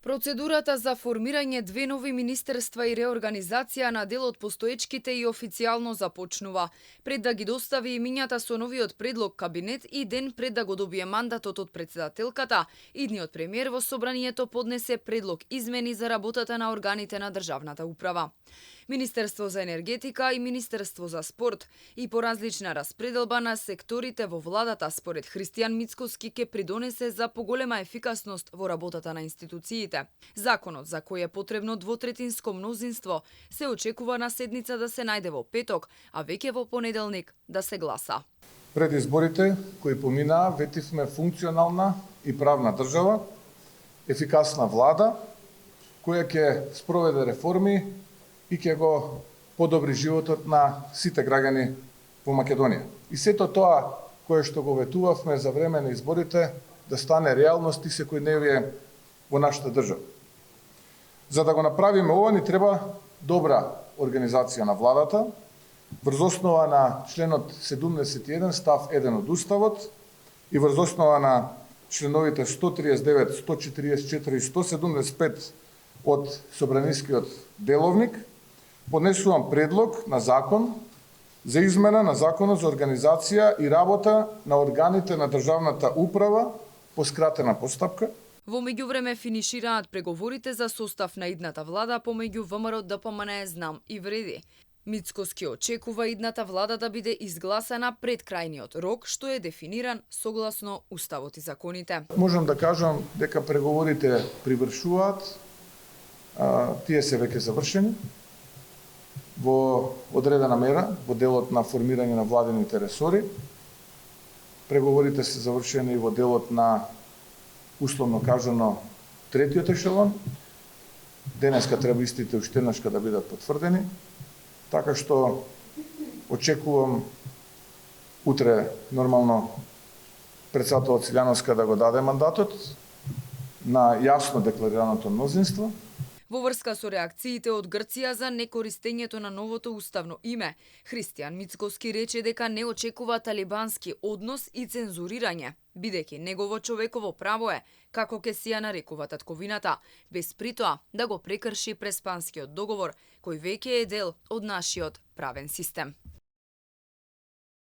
Процедурата за формирање две нови министерства и реорганизација на дел од постоечките и официјално започнува. Пред да ги достави имињата со новиот предлог кабинет и ден пред да го добие мандатот од претседателката, идниот премиер во собранието поднесе предлог измени за работата на органите на државната управа. Министерство за енергетика и Министерство за спорт и по различна распределба на секторите во владата според Христијан Мицкоски ке придонесе за поголема ефикасност во работата на институциите. Законот за кој е потребно двотретинско мнозинство се очекува на седница да се најде во петок, а веќе во понеделник да се гласа. Пред изборите кои поминаа ветивме функционална и правна држава, ефикасна влада која ќе спроведе реформи и ќе го подобри животот на сите граѓани во Македонија. И сето тоа кое што го ветувавме за време на изборите да стане реалност и секојдневие во нашата држава. За да го направиме ова ни треба добра организација на владата, врз основа на членот 71 став 1 од Уставот и врз основа на членовите 139, 144 и 175 од Собранискиот деловник, поднесувам предлог на закон за измена на Законот за организација и работа на органите на државната управа по скратена постапка. Во меѓувреме финишираат преговорите за состав на идната влада помеѓу ВМРО, ДПМН, ЗНАМ и Вреди. Мицкоски очекува идната влада да биде изгласана пред крајниот рок, што е дефиниран согласно Уставот и законите. Можам да кажам дека преговорите привршуваат, тие се веќе завршени во одредена мера, во делот на формирање на владините ресори. Преговорите се завршени во делот на, условно кажано, третиот ешелон. Денеска треба истите уште еднашка да бидат потврдени, така што очекувам утре нормално претседателот Силјановска да го даде мандатот на јасно декларираното мнозинство. Во врска со реакциите од Грција за некористењето на новото уставно име, Христијан Мицкоски рече дека не очекува талибански однос и цензурирање, бидејќи негово човеково право е, како ке си ја нарекува татковината, без притоа да го прекрши преспанскиот договор, кој веќе е дел од нашиот правен систем.